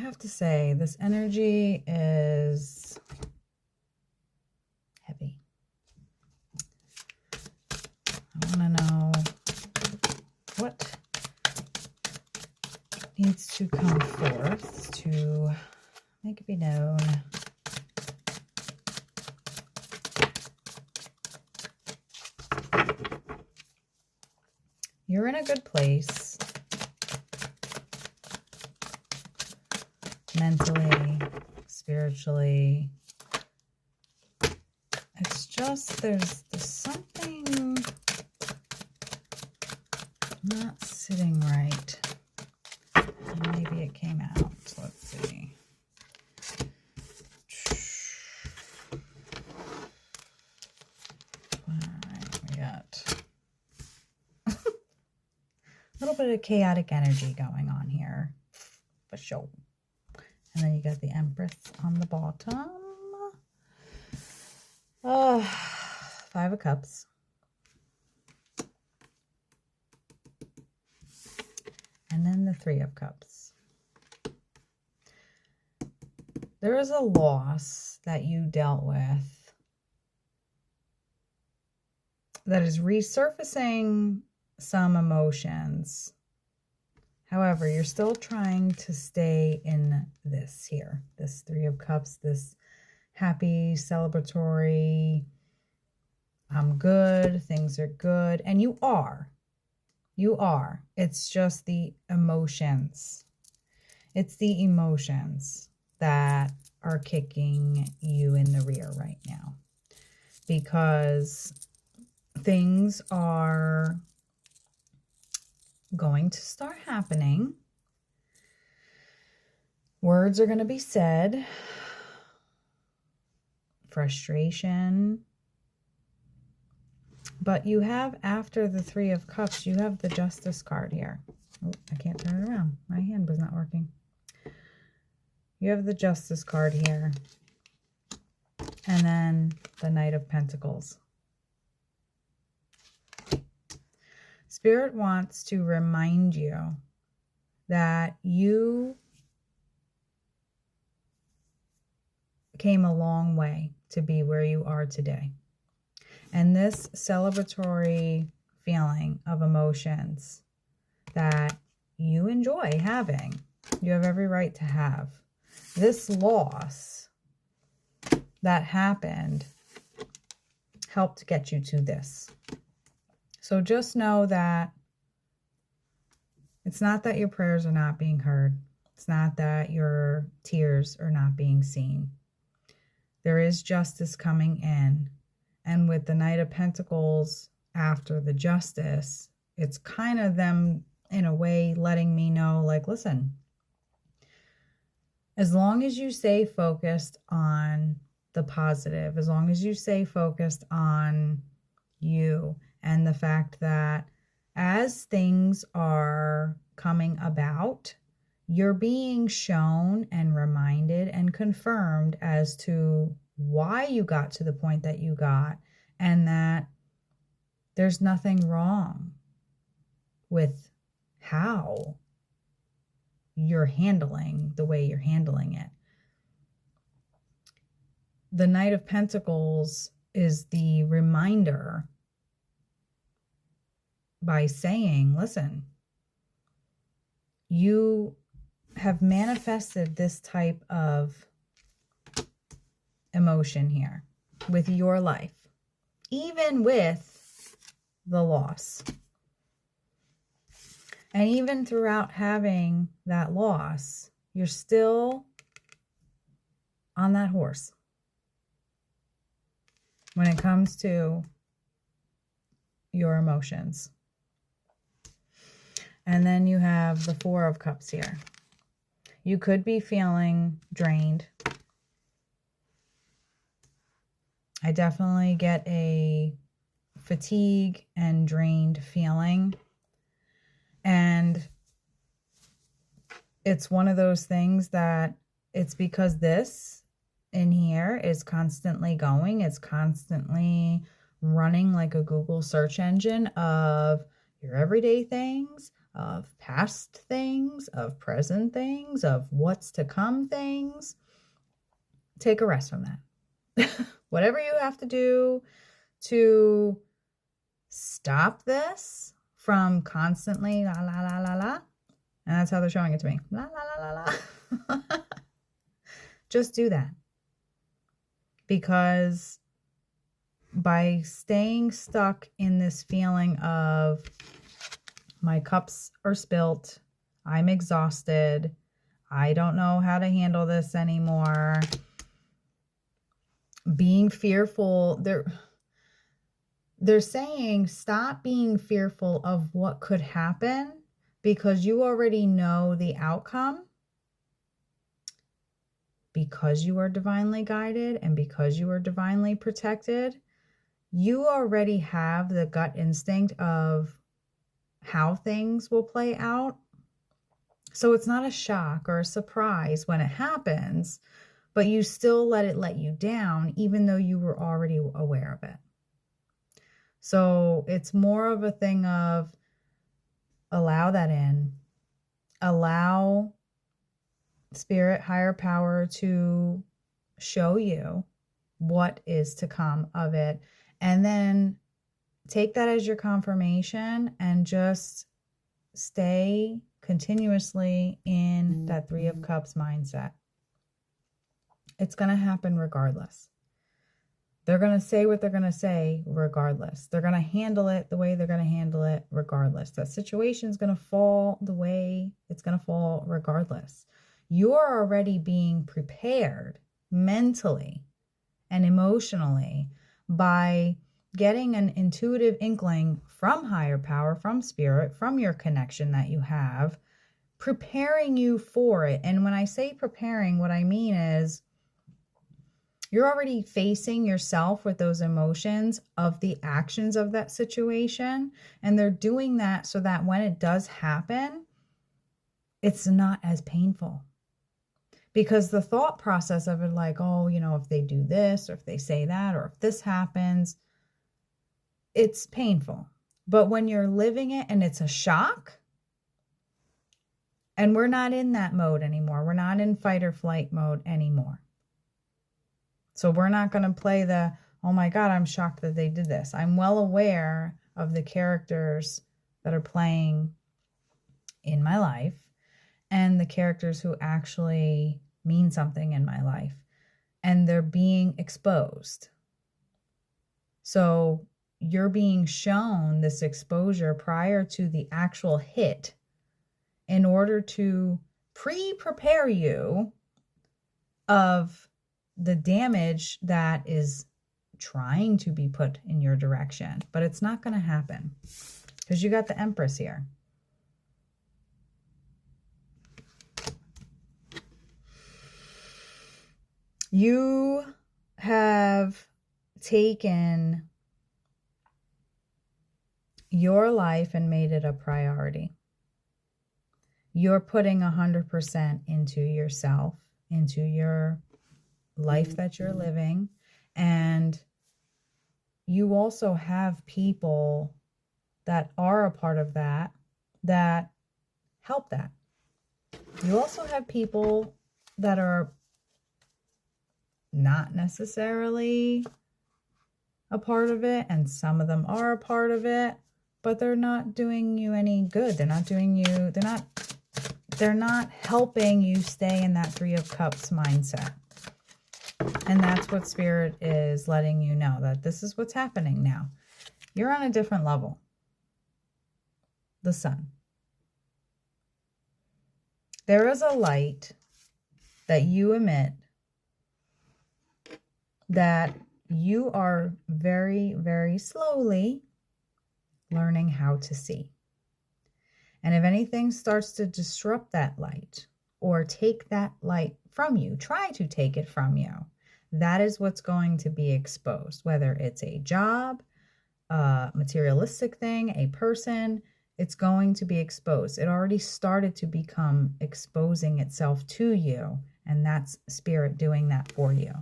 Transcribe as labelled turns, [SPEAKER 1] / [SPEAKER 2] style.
[SPEAKER 1] have to say, this energy is heavy. I want to know what needs to come forth to make it be known. You're in a good place. Mentally, spiritually. It's just there's something not sitting right. And maybe it came out. Let's see. Alright, we got a little bit of chaotic energy going on here. For sure. And then you got the Empress on the bottom. Oh, 5 of Cups. And then the 3 of Cups. There is a loss that you dealt with that is resurfacing some emotions. However, you're still trying to stay in this here, this 3 of Cups, this happy, celebratory, I'm good, things are good. And you are. You are. It's just the emotions. It's the emotions that are kicking you in the rear right now. Because things are going to start happening. Words are going to be said. Frustration. But you have, after the 3 of Cups, you have the Justice card here. Oh, I can't turn it around. My hand was not working. You have the Justice card here. And then the Knight of Pentacles. Spirit wants to remind you that you came a long way to be where you are today. And this celebratory feeling of emotions that you enjoy having, you have every right to have. This loss that happened helped to get you to this. So just know that it's not that your prayers are not being heard. It's not that your tears are not being seen. There is justice coming in. And with the Knight of Pentacles after the Justice, it's kind of them in a way letting me know, like, listen, as long as you stay focused on the positive, as long as you stay focused on you and the fact that as things are coming about, you're being shown and reminded and confirmed as to why you got to the point that you got, and that there's nothing wrong with how you're handling the way you're handling it. The Knight of Pentacles is the reminder by saying, listen, you have manifested this type of emotion here with your life, even with the loss. And even throughout having that loss, you're still on that horse when it comes to your emotions. And then you have the 4 of Cups here. You could be feeling drained. I definitely get a fatigue and drained feeling. And it's one of those things that it's because this in here is constantly going. It's constantly running like a Google search engine of your everyday things, of past things, of present things, of what's to come things. Take a rest from that. Whatever you have to do to stop this from constantly la la la la la. And that's how they're showing it to me. La la la la la. Just do that. Because by staying stuck in this feeling of my cups are spilt, I'm exhausted, I don't know how to handle this anymore, being fearful, they're saying stop being fearful of what could happen because you already know the outcome. Because you are divinely guided and because you are divinely protected, you already have the gut instinct of how things will play out. So it's not a shock or a surprise when it happens, but you still let it let you down, even though you were already aware of it. So it's more of a thing of allow that in, allow spirit, higher power to show you what is to come of it. And then take that as your confirmation and just stay continuously in that Three of Cups mindset. It's going to happen regardless. They're going to say what they're going to say regardless. They're going to handle it the way they're going to handle it regardless. That situation is going to fall the way it's going to fall regardless. You're already being prepared mentally and emotionally by getting an intuitive inkling from higher power, from spirit, from your connection that you have, preparing you for it. And when I say preparing, what I mean is you're already facing yourself with those emotions of the actions of that situation. And they're doing that so that when it does happen, it's not as painful. Because the thought process of it, like, oh, you know, if they do this, or if they say that, or if this happens, it's painful. But when you're living it and it's a shock, and we're not in that mode anymore. We're not in fight or flight mode anymore. So we're not going to play the, oh my God, I'm shocked that they did this. I'm well aware of the characters that are playing in my life and the characters who actually mean something in my life. And they're being exposed. So you're being shown this exposure prior to the actual hit in order to prepare you of the damage that is trying to be put in your direction. But it's not going to happen because you got the Empress here. You have taken your life and made it a priority. You're putting 100% into yourself, into your life that you're living. And you also have people that are a part of that, that help that. You also have people that are not necessarily a part of it, and some of them are a part of it, but they're not doing you any good. They're not doing you, they're not helping you stay in that Three of Cups mindset. And that's what Spirit is letting you know, that this is what's happening now. You're on a different level. The sun. There is a light that you emit that you are very, very slowly learning how to see. And if anything starts to disrupt that light or take that light from you, try to take it from you, that is what's going to be exposed, whether it's a job, a materialistic thing, a person, it's going to be exposed. It already started to become exposing itself to you, and that's Spirit doing that for you.